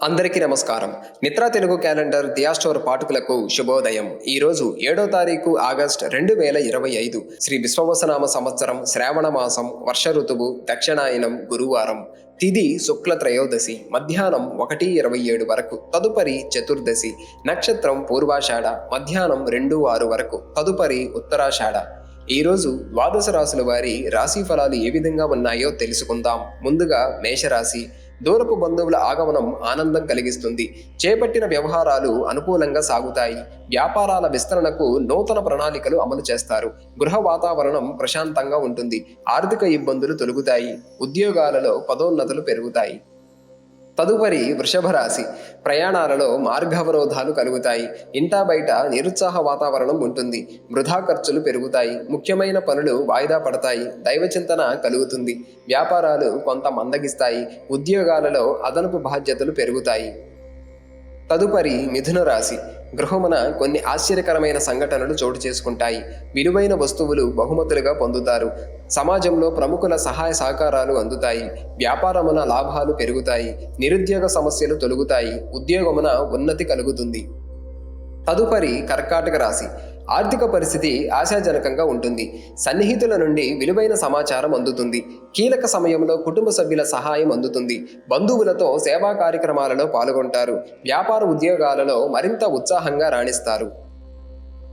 అందరికీ నమస్కారం. నిత్రా తెలుగు క్యాలెండర్ దియాస్టోర్ పాఠకులకు శుభోదయం. ఈరోజు 7వ తారీఖు ఆగస్టు 2025 శ్రీ విశ్వవసనామ సంవత్సరం శ్రావణ మాసం వర్ష ఋతువు దక్షిణాయనం గురువారం. తిథి శుక్ల త్రయోదశి మధ్యాహ్నం 1:27 వరకు, తదుపరి చతుర్దశి. నక్షత్రం పూర్వాషాఢ మధ్యాహ్నం 2:06 వరకు, తదుపరి ఉత్తరాషాఢ. ఈరోజు ద్వాదశ రాశుల వారి రాశి ఫలాలు ఏ విధంగా ఉన్నాయో తెలుసుకుందాం. ముందుగా మేషరాశి. దూరపు బంధువుల ఆగమనం ఆనందం కలిగిస్తుంది. చేపట్టిన వ్యవహారాలు అనుకూలంగా సాగుతాయి. వ్యాపారాల విస్తరణకు నూతన ప్రణాళికలు అమలు చేస్తారు. గృహ వాతావరణం ప్రశాంతంగా ఉంటుంది. ఆర్థిక ఇబ్బందులు తొలగుతాయి. ఉద్యోగాలలో పదోన్నతులు పెరుగుతాయి. తదుపరి వృషభ రాశి. ప్రయాణాలలో మార్గావరోధాలు కలుగుతాయి. ఇంటా బయట నిరుత్సాహ వాతావరణం ఉంటుంది. వృధా ఖర్చులు పెరుగుతాయి. ముఖ్యమైన పనులు వాయిదా పడతాయి. దైవచింతన కలుగుతుంది. వ్యాపారాలు కొంత మందగిస్తాయి. ఉద్యోగాలలో అదనపు బాధ్యతలు పెరుగుతాయి. తదుపరి మిథున రాశి. గృహమున కొన్ని ఆశ్చర్యకరమైన సంఘటనలు చోటు చేసుకుంటాయి. విలువైన వస్తువులు బహుమతులుగా పొందుతారు. సమాజంలో ప్రముఖుల సహాయ సహకారాలు అందుతాయి. వ్యాపారమున లాభాలు పెరుగుతాయి. నిరుద్యోగ సమస్యలు తొలగుతాయి. ఉద్యోగమున ఉన్నతి కలుగుతుంది. తదుపరి కర్కాటక రాశి. ఆర్థిక పరిస్థితి ఆశాజనకంగా ఉంటుంది. సన్నిహితుల నుండి విలువైన సమాచారం అందుతుంది. కీలక సమయంలో కుటుంబ సభ్యుల సహాయం అందుతుంది. బంధువులతో సేవా కార్యక్రమాలలో పాల్గొంటారు. వ్యాపార ఉద్యోగాలలో మరింత ఉత్సాహంగా రాణిస్తారు.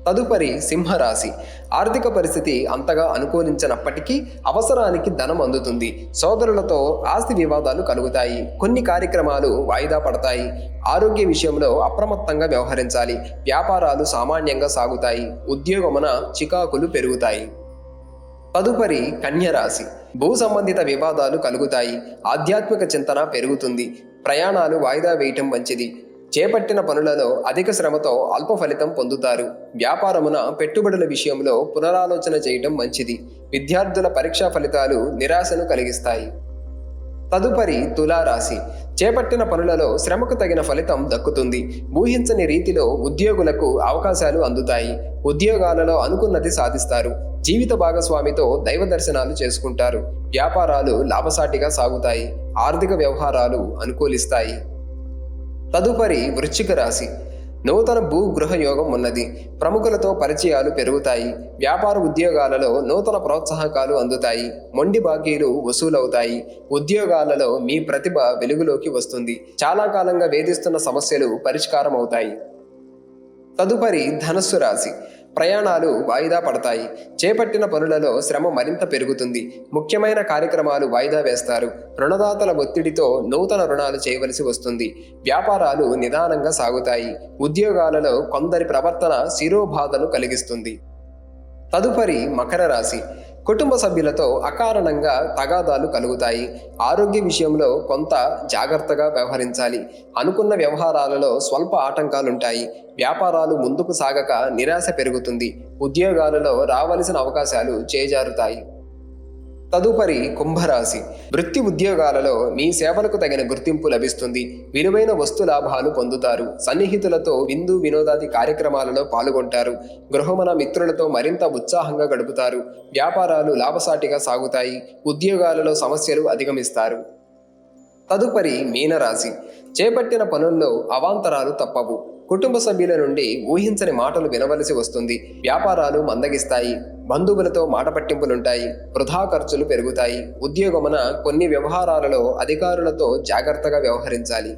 తదుపరి సింహరాశి. ఆర్థిక పరిస్థితి అంతగా అనుకూలించనప్పటికీ అవసరానికి ధనం అందుతుంది. సోదరులతో ఆస్తి వివాదాలు కలుగుతాయి. కొన్ని కార్యక్రమాలు వాయిదా పడతాయి. ఆరోగ్య విషయంలో అప్రమత్తంగా వ్యవహరించాలి. వ్యాపారాలు సామాన్యంగా సాగుతాయి. ఉద్యోగమున చికాకులు పెరుగుతాయి. తదుపరి కన్యరాశి. భూ సంబంధిత వివాదాలు కలుగుతాయి. ఆధ్యాత్మిక చింతన పెరుగుతుంది. ప్రయాణాలు వాయిదా వేయటం మంచిది. చేపట్టిన పనులలో అధిక శ్రమతో అల్ప ఫలితం పొందుతారు. వ్యాపారమున పెట్టుబడుల విషయంలో పునరాలోచన చేయటం మంచిది. విద్యార్థుల పరీక్షా ఫలితాలు నిరాశను కలిగిస్తాయి. తదుపరి తులారాశి. చేపట్టిన పనులలో శ్రమకు తగిన ఫలితం దక్కుతుంది. ఊహించని రీతిలో ఉద్యోగులకు అవకాశాలు అందుతాయి. ఉద్యోగాలలో అనుకున్నది సాధిస్తారు. జీవిత భాగస్వామితో దైవ దర్శనాలు చేసుకుంటారు. వ్యాపారాలు లాభసాటిగా సాగుతాయి. ఆర్థిక వ్యవహారాలు అనుకూలిస్తాయి. తదుపరి వృశ్చిక రాశి. నూతన భూ గృహ యోగం ఉన్నది. ప్రముఖులతో పరిచయాలు పెరుగుతాయి. వ్యాపార ఉద్యోగాలలో నూతన ప్రోత్సాహకాలు అందుతాయి. మొండి బాకీలు వసూలవుతాయి. ఉద్యోగాలలో మీ ప్రతిభ వెలుగులోకి వస్తుంది. చాలా కాలంగా వేధిస్తున్న సమస్యలు పరిష్కారం అవుతాయి. తదుపరి ధనస్సు రాశి. ప్రయాణాలు వాయిదా పడతాయి. చేపట్టిన పనులలో శ్రమ మరింత పెరుగుతుంది. ముఖ్యమైన కార్యక్రమాలు వాయిదా వేస్తారు. రుణదాతల ఒత్తిడితో నూతన రుణాలు చేయవలసి వస్తుంది. వ్యాపారాలు నిదానంగా సాగుతాయి. ఉద్యోగాలలో కొందరి ప్రవర్తన శిరోబాధను కలిగిస్తుంది. తదుపరి మకర రాశి. కుటుంబ సభ్యులతో అకారణంగా తగాదాలు కలుగుతాయి. ఆరోగ్య విషయంలో కొంత జాగ్రత్తగా వ్యవహరించాలి. అనుకున్న వ్యవహారాలలో స్వల్ప ఆటంకాలుంటాయి. వ్యాపారాలు ముందుకు సాగక నిరాశ పెరుగుతుంది. ఉద్యోగాలలో రావలసిన అవకాశాలు చేజారుతాయి. తదుపరి కుంభరాశి. వృత్తి ఉద్యోగాలలో మీ సేవలకు తగిన గుర్తింపు లభిస్తుంది. విలువైన వస్తు లాభాలు పొందుతారు. సన్నిహితులతో విందు వినోదాది కార్యక్రమాలలో పాల్గొంటారు. గృహమున మిత్రులతో మరింత ఉత్సాహంగా గడుపుతారు. వ్యాపారాలు లాభసాటిగా సాగుతాయి. ఉద్యోగాలలో సమస్యలు అధిగమిస్తారు. తదుపరి మీనరాశి. చేపట్టిన పనుల్లో అవాంతరాలు తప్పవు. కుటుంబ సభ్యుల నుండి ఊహించని మాటలు వినవలసి వస్తుంది. వ్యాపారాలు మందగిస్తాయి. బంధువులతో మాట పట్టింపులుంటాయి. వృధా ఖర్చులు పెరుగుతాయి. ఉద్యోగమున కొన్ని వ్యవహారాలలో అధికారులతో జాగ్రత్తగా వ్యవహరించాలి.